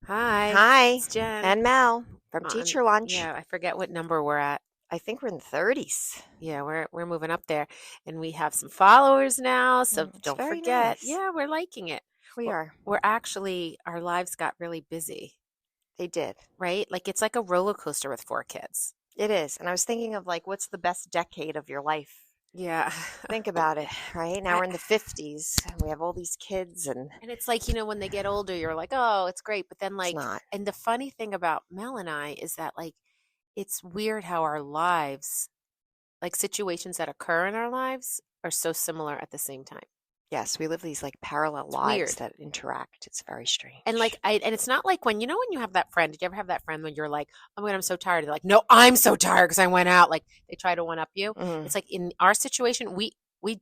Hi, Hi, it's Jen. and Mel from On, Teacher Lunch. yeah, I forget what number we're at. I think we're in the 30s. Yeah, we're moving up there, and we have some followers now. So It's don't very forget. nice. Yeah, we're liking it. We We're, are. we're actually our lives got really busy, They did. right? Like it's like a roller coaster with 4 kids. It is. And I was thinking of like, what's the best decade of your life? Yeah, Think about it, right? Now I, we're in the 50s and we have all these kids, and and it's like when they get older, you're like, oh, it's great, but then it's like, not. and the funny thing about Mel and I is that like, it's weird how our lives, like situations that occur in our lives, are so similar at the same time. Yes, we live these like parallel It's lives weird. that interact. It's very And like strange. and it's not like when you have that friend, did you ever have that friend when you're like, oh my God, I'm so tired? They're like, no, I'm so tired because I went out. Like they try to one up you. Mm. It's like in our situation, we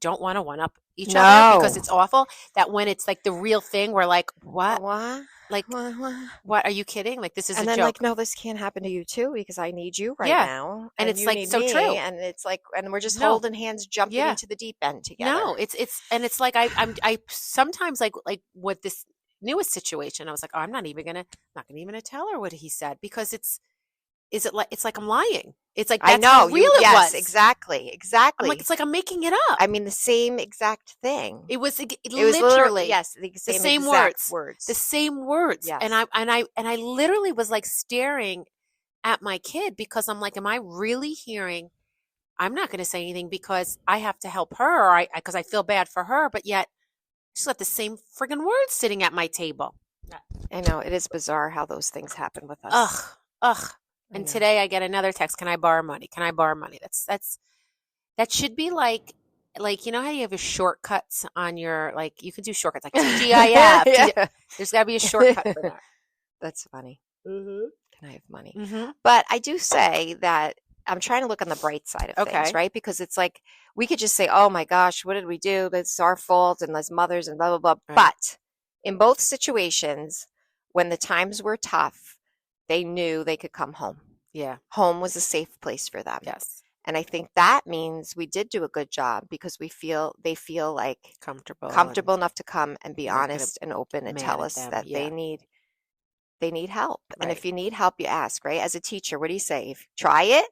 don't want to one up each other because No. it's awful that when it's like the real thing, we're like, what? What? Like, What? what are you kidding? Like this is a And then like, joke. no, this can't happen to you too because I need you right Yeah. now And and it's you like need so me. true. And it's like, and we're just No. holding hands, jumping Yeah. into the deep end No, together. it's and it's like I sometimes like with this newest situation, I was like, oh, I'm not gonna even tell her what he said because it's like I'm lying. It's like I that's how know real you, it yes, was. exactly, I'm like, exactly. it's like I'm making it up. I mean, the same exact thing. It was It was literally, literally yes, the the same same exact words, the words. same words, and Yes. I literally was like staring at my kid because I'm like, am I really hearing? I'm not going to say anything because I have to help her, or I because I feel bad for her, but yet she's got the same friggin' words sitting at my table. I know it is bizarre how those things happen with Ugh, us. ugh. I And know. today I get another text. Can I borrow money? Can I borrow money? That should be like how you have your shortcuts on your like you can do shortcuts like TGIF. Yeah. There's got to be a shortcut for that. That's funny. Mm-hmm. Can I have money? Mm-hmm. But I do say that I'm trying to look on the bright side of things, Okay. right? Because it's like we could just say, oh my gosh, what did we do? It's our fault and as mothers and blah, blah, blah. Right. But in both situations, when the times were tough, they knew they could come home. Yeah. Home was a safe place for them. Yes. And I think that means we did do a good job because they feel like Comfortable and comfortable enough to come and be you're not gonna honest and open and mad tell at us them. that Yeah. they need help. And Right. if you need help, you ask, right? As a teacher, what do you say? If try it,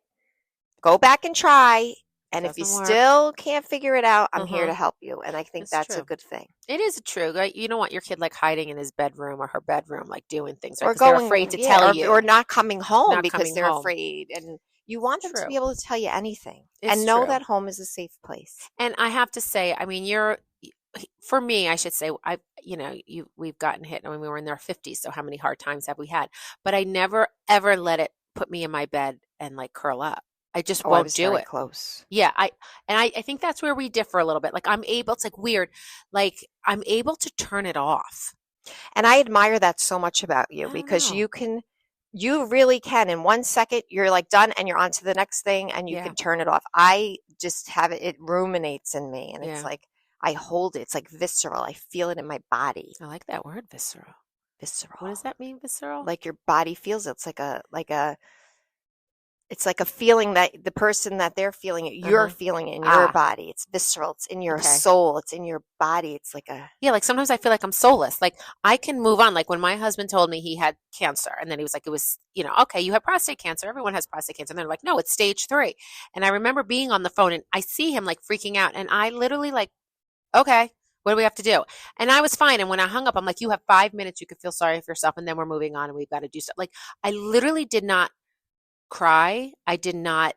go back and try. And if you Doesn't work. still can't figure it out, I'm here Uh-huh. to help you. And I think It's that's a true. good thing. It is true. Right? You don't want your kid like hiding in his bedroom or her bedroom, like doing things, right? Or Because they're afraid going, to yeah, tell or you, not coming home not because coming they're home. afraid. And you want them to be True. able to tell you anything It's and know true. that home is a safe place. And I have to say, I mean, for me, I should say, we've gotten hit when we were in our 50s. So how many hard times have we had? But I never, ever let it put me in my bed and like curl up. I just Oh, I won't was do very it. close. Yeah. I think that's where we differ a little bit. Like it's like weird. Like I'm able to turn it off. And I admire that so much about you I don't because know. you really can. In 1 second, you're like done and you're on to the next thing and you Yeah. can turn it off. I just have it ruminates in me and it's Yeah. like I hold it. It's like visceral. I feel it in my body. I like that word, visceral. What does Visceral. that mean, visceral? Like your body feels it. It's like a feeling that the person that they're feeling it, you're Uh-huh. feeling it in your Ah, body. It's visceral. It's in your okay. soul. It's in your body. It's like a, Yeah, like sometimes I feel like I'm soulless. Like I can move on. Like when my husband told me he had cancer, and then he was like, it was, okay, you have prostate cancer. Everyone has prostate cancer. And they're like, no, it's stage 3. And I remember being on the phone and I see him like freaking out. And I literally like, okay, what do we have to do? And I was fine. And when I hung up, I'm like, you have 5 minutes. You could feel sorry for yourself. And then we're moving on and we've got to do stuff. Like I literally did not cry. I did not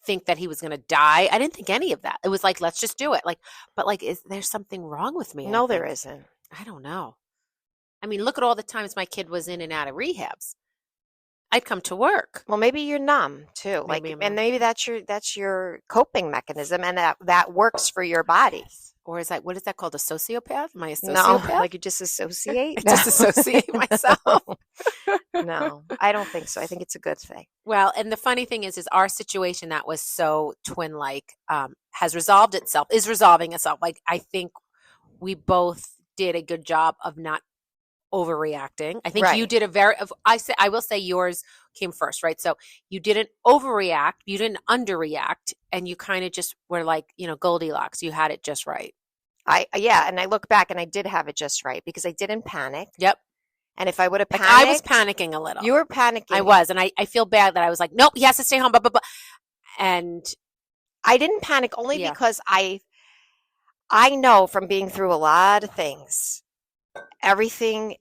think that he was going to die. I didn't think any of that. It was like, let's just do it. Like, but like, is there something wrong with me? I no, there think. isn't. I don't know. I mean, look at all the times my kid was in and out of rehabs. I'd come to work. Well, maybe you're numb too. Maybe Like, I'm and not. maybe that's your coping mechanism, and that works for your body. Yes. Or is that, what is that called? A sociopath? Am I a No, sociopath? like you disassociate. I No, disassociate myself. no, I don't think so. I think it's a good thing. Well, and the funny thing is our situation that was so twin-like has resolved itself, is resolving itself. Like I think we both did a good job of not overreacting. I think you Right. did I will say yours came first, right? So you didn't overreact, you didn't underreact, and you kind of just were like, Goldilocks. You had it just right. Yeah, and I look back and I did have it just right because I didn't panic Yep. And if I would have Like I was panicked, panicking a little. you were I panicking. was, and I feel bad that I was like, nope, he has to stay home. Blah, blah, blah. And I didn't panic only yeah, because I know from being through a lot of things, everything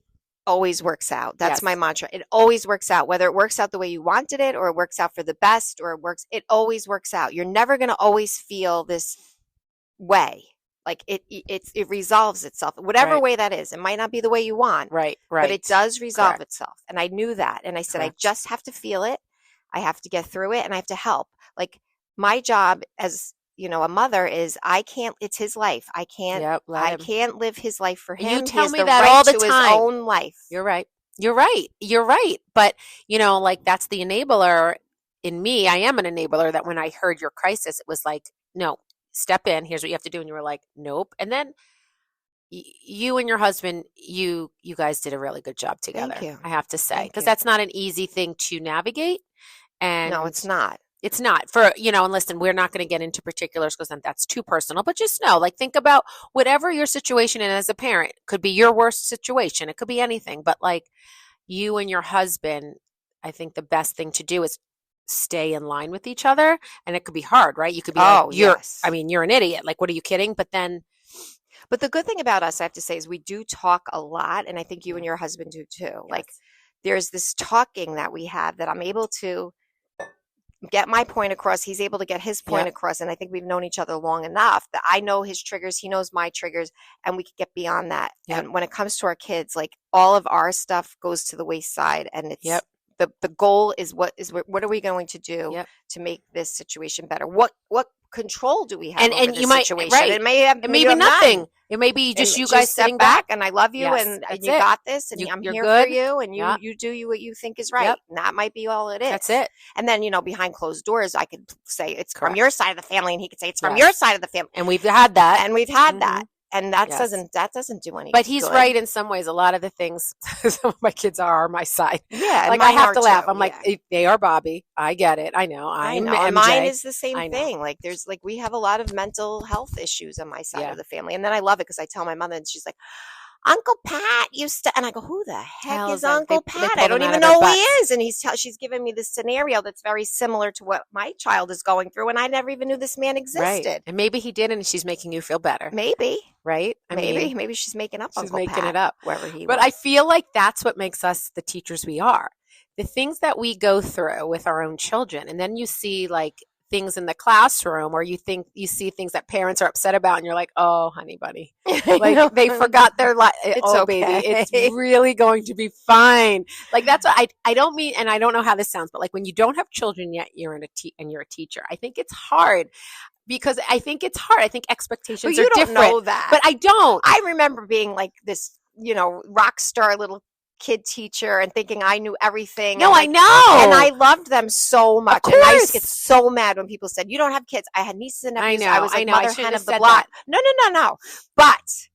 always works out. That's yes, my mantra. It always works out, whether it works out the way you wanted it or it works out for the best or it always works out. You're never going to always feel this way. Like it resolves itself, whatever right, way that is. It might not be the way you want, right, but it right. does resolve Correct, itself. And I knew that. And I said, I correct. just have to feel it. I have to get through it and I have to help. Like my job as, a mother is it's his life. Yep, let I him. can't live his life for You him. He tell has me the that right all the to his time. own life. You're right. You're right. You're right. But, like that's the enabler in me. I am an enabler that when I heard your crisis, it was like, no, step in. Here's what you have to do. And you were like, nope. And then you and your husband, you guys did a really good job Thank together, you. I have to say, Thank because you. that's not an easy thing to navigate. No, And it's not. it's not for, and listen, we're not going to get into particulars because then that's too personal, but just know, like, think about whatever your situation is as a parent. It could be your worst situation. It could be anything, but like you and your husband, I think the best thing to do is stay in line with each other. And it could be hard, right? You could be like, Oh, yes. you're an idiot. Like, what are you kidding? But then, But the good thing about us, I have to say, is we do talk a lot. And I think you and your husband do too. Like yes, there's this talking that we have that I'm able to get my point across. He's able to get his point yep, across. And I think we've known each other long enough that I know his triggers, he knows my triggers, and we can get beyond that. yep, And when it comes to our kids, like all of our stuff goes to the wayside. And it's yep, the goal is what are we going to do yep. to make this situation better? What control do we have over And this you might, situation? right. It may have It maybe may you be have nothing. none. It may be just And you just guys step sitting back back. and I love you Yes, and that's you it. got this and I'm You're here good. for you and Yep, you do what you think is right. yep. And that might be all it is. That's it. And then, behind closed doors, I could say it's from Correct. your side of the family and he could say it's from Yes. your side of the family. And we've had that. And we've had Mhm. that. And that Yes. doesn't do any But he's good. right in some ways. A lot of the things some of my kids are my side. Yeah. And Like I mine have are to laugh. too, I'm like, yeah. they are Bobby. I get it. I know. I I'm know. And MJ. mine is the same I know. thing. Like there's like we have a lot of mental health issues on my side Yeah. of the family. And then I love it because I tell my mother and she's like, Uncle Pat used to, and I go, who the heck Hell is is Uncle they Pat? pull I them don't out even of their know who he butts. is. And she's giving me this scenario that's very similar to what my child is going through. And I never even knew this man Right. existed. And maybe he did, and she's making you feel better. Maybe, Right? I mean, maybe she's making up she's Uncle making Pat, it up. whoever he But was. I feel like that's what makes us the teachers we are. The things that we go through with our own children. And then you see like things in the classroom or you see things that parents are upset about and you're like, oh, honey bunny. Like they forgot their life. It's oh, okay. baby, it's really going to be fine. Like that's what I don't mean, and I don't know how this sounds, but like when you don't have children yet, you're a teacher. I think it's hard because I think expectations But you are don't different. know that. But I don't. I remember being like this, rock star little kid teacher and thinking I knew everything. No, and I know. And I loved them so much. Of And I used course. to get so mad when people said, you don't have kids. I had nieces and nephews. I was like I mother shouldn't hen have of the said block. that. No. But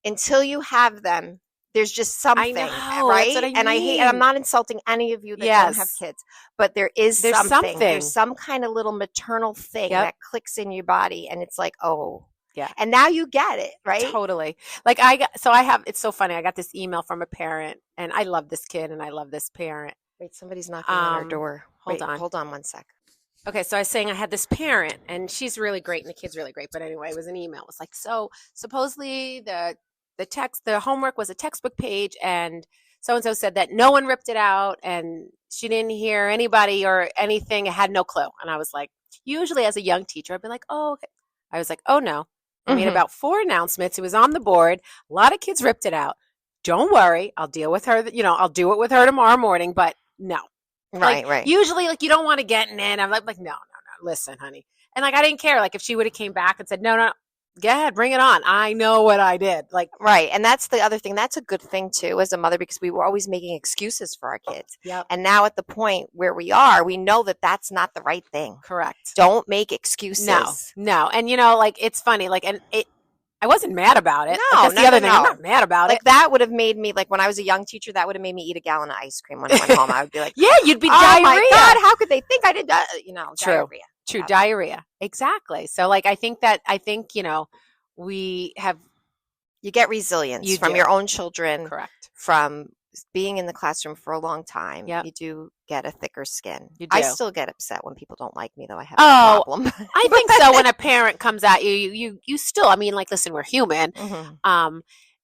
until you have them, there's just something, know. right? That's what I and I hate, and I'm mean. not insulting any of you that Yes. don't have kids, but there's There's something. something. There's some kind of little maternal thing Yep. that clicks in your body, and it's like, oh, Yeah. And now you get it, right? Totally. Like it's so funny. I got this email from a parent and I love this kid and I love this parent. Wait, somebody's knocking on our door. Hold on. Hold on one sec. Okay, so I was saying I had this parent and she's really great and the kid's really great. But anyway, it was an email. It was like, so supposedly the homework was a textbook page and so-and-so said that no one ripped it out and she didn't hear anybody or anything. I had no clue. And I was like, usually as a young teacher, I'd be like, oh, okay. I was like, oh no. I made about 4 announcements. It was on the board. A lot of kids ripped it out. Don't worry. I'll deal with her. I'll do it with her tomorrow morning, but no. Right. Usually, you don't want to get in. I'm like, no. Listen, honey. And I didn't care. Like if she would have came back and said, no, go ahead, bring it on. I know what I did. Right. And that's the other thing. That's a good thing too, as a mother, because we were always making excuses for our kids. Yep. And now at the point where we are, we know that that's not the right thing. Correct. Don't make excuses. No. And it's funny. I wasn't mad about it. No, that's the other thing. I'm not mad about it. That would have made me, when I was a young teacher, that would have made me eat a gallon of ice cream when I went home. I would be like, yeah, you'd be oh diarrhea. my God, how could they think I did that? True. Diarrhea. True. Diarrhea. Exactly. So I think, we have. You get resilience You from do. your own children. Correct. From being in the classroom for a long time, Yep. you do get a thicker skin. You I do. still get upset when people don't like me, though. I have no Oh, problem. I think so. When a parent comes at you, you still, I mean, like, listen, we're human. Mhm.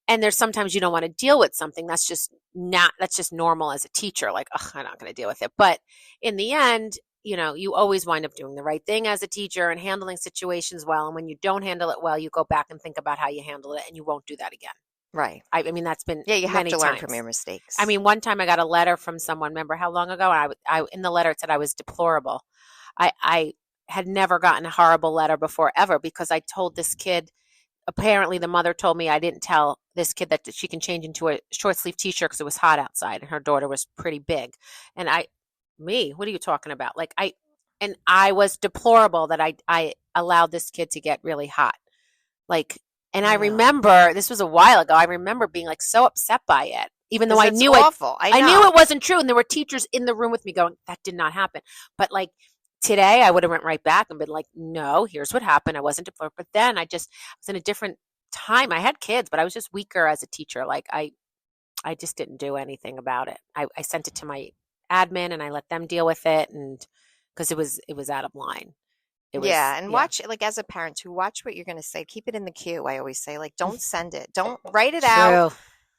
And there's sometimes you don't want to deal with something. That's just normal as a teacher. Like, ugh, I'm not going to deal with it. But in the end, you always wind up doing the right thing as a teacher and handling situations well. And when you don't handle it well, you go back and think about how you handled it, and you won't do that again. Right. I mean, that's been Yeah, you have many to learn from times. your mistakes. I mean, one time I got a letter from someone. Remember how long ago? And I in the letter it said I was deplorable. I had never gotten a horrible letter before ever, because I told this kid. Apparently, the mother told me I didn't tell this kid that she can change into a short sleeve t-shirt because it was hot outside, and her daughter was pretty big. And what are you talking about? Like, I was deplorable that I allowed this kid to get really hot. Like, and I remember, this was a while ago, I remember being like so upset by it, even though I It's knew awful. I knew it wasn't true. And there were teachers in the room with me going, that did not happen. But like today, I would have went right back and been like, no, here's what happened. I wasn't deplorable. But then I was in a different time. I had kids, but I was just weaker as a teacher. Like I just didn't do anything about it. I sent it to my admin and I let them deal with it. And because it was out of line. Watch, like, as a parent, to watch what you're going to say. Keep it in the queue. I always say, like, don't send it. Don't write it out. True.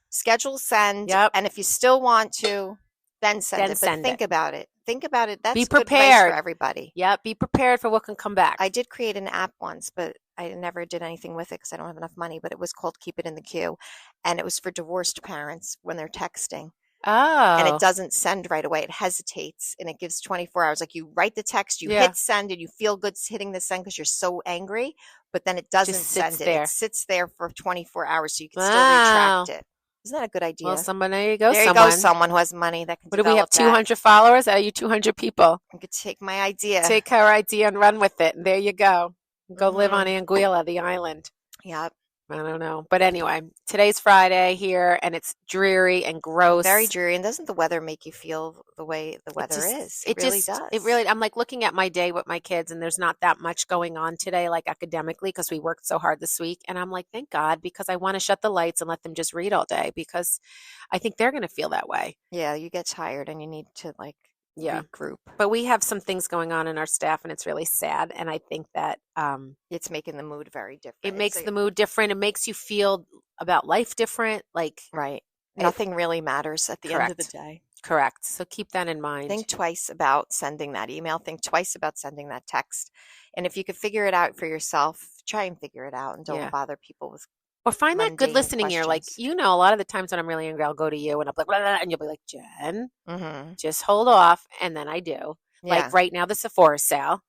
Schedule send. Yep. And if you still want to, then send it. But send think it. about it. Think about it. That's Be good advice prepared. for everybody. Yep. Be prepared for what can come back. I did create an app once, but I never did anything with it because I don't have enough money. But it was called Keep It in the Queue. And it was for divorced parents when they're texting. And it Oh. doesn't send right away. It hesitates, and it gives 24 hours. Like, you write the text, you Yeah. hit send, and you feel good hitting the send because you're so angry, but then it doesn't Just send sits it. there. It sits there for 24 hours so you can still Wow. retract it. Isn't that a good idea? Well, there you go. There you go, someone who has money that can What do we have? develop that. 200 followers? Are you 200 people? You could take my idea. Take her idea and run with it. And there you go. Go live on Mhm. Anguilla, the island. Yep. I don't know. But anyway, today's Friday here, and it's dreary and gross. Very dreary. And doesn't the weather make you feel the way the weather is? It really does. It really, I'm like looking at my day with my kids, and there's not that much going on today, like academically, because we worked so hard this week. And I'm like, thank God, because I want to shut the lights and let them just read all day, because I think they're going to feel that way. Yeah, you get tired and you need to, like, regroup. But we have some things going on in our staff, and it's really sad. And I think that it's making the mood very different. It makes the mood different. It makes you feel about life different. Like, right. Nothing really matters at the end of the day. Correct. So keep that in mind. Think twice about sending that email. Think twice about sending that text. And if you could figure it out for yourself, try and figure it out, and don't bother people with. Or find that good listening ear. Like, a lot of the times when I'm really angry, I'll go to you and I'll be like, blah, blah, blah, and you'll be like, Jen, just hold off. And then I do. Yeah. Like right now, the Sephora sale.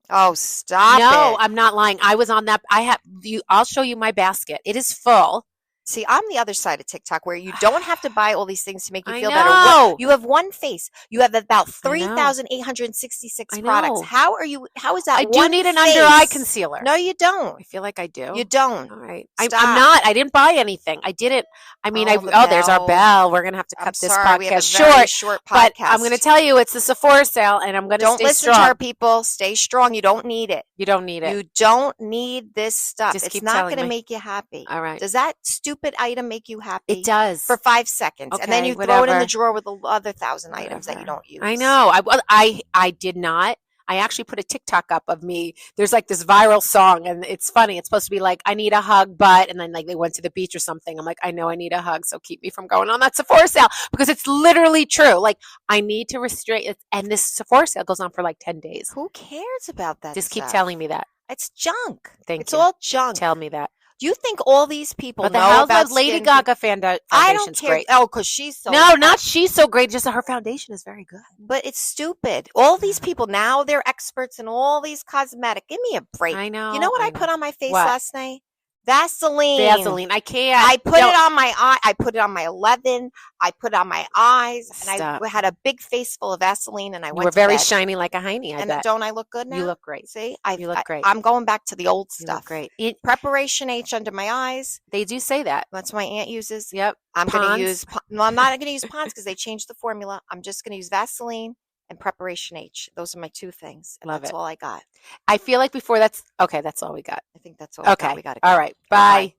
Oh, stop it. No, I'm not lying. I was on that. I'll show you my basket. It is full. See, I'm the other side of TikTok where you don't have to buy all these things to make you feel better. You have one face. You have about 3,866 products. How is that? I do need an under eye concealer. No, you don't. I feel like I do. You don't. All right. I'm not. I didn't buy anything. I didn't. I mean, there's our bell. We're going to have to cut this podcast short. But I'm going to tell you, it's the Sephora sale, and I'm going to stay strong. Don't listen to our people. Stay strong. You don't need it. You don't need it. You don't need this stuff. Just it's not going to make you happy. All right. Does that stupid item make you happy? It does. For 5 seconds. Okay, and then you throw it in the drawer with the other 1,000 items that you don't use. I know. I did not. I actually put a TikTok up of me. There's like this viral song, and it's funny. It's supposed to be like, I need a hug, but, and then like they went to the beach or something. I'm like, I know I need a hug, so keep me from going on that Sephora sale, because it's literally true. Like, I need to restrain it. And this Sephora sale goes on for like 10 days. Who cares about that Just stuff? keep telling me that. It's junk. Thank it's you. all junk. Tell me that. Do you think all these people but know about Lady Gaga foundation's I don't care. Great. Oh, because she's so no, not she's so great. Just her foundation is very good. But it's stupid. All these people now, they're experts in all these cosmetic. Give me a break. I know. You know what I put on my face last night? Vaseline. I can't. I put it on my eye. I put it on my 11. I put it on my eyes. And I had a big face full of Vaseline, and I went to bed. You were very shiny like a hiney, I bet. Don't I look good now? You look great. See? You look great. I'm going back to the old stuff. You look great. Preparation H under my eyes. They do say that. That's what my aunt uses. Yep. I'm going to use, no, I'm not going to use Pond's because they changed the formula. I'm just going to use Vaseline and Preparation H. Those are my 2 things. And that's all I got. I feel like before that's all we got. I think that's all we got. Okay. All right. Bye.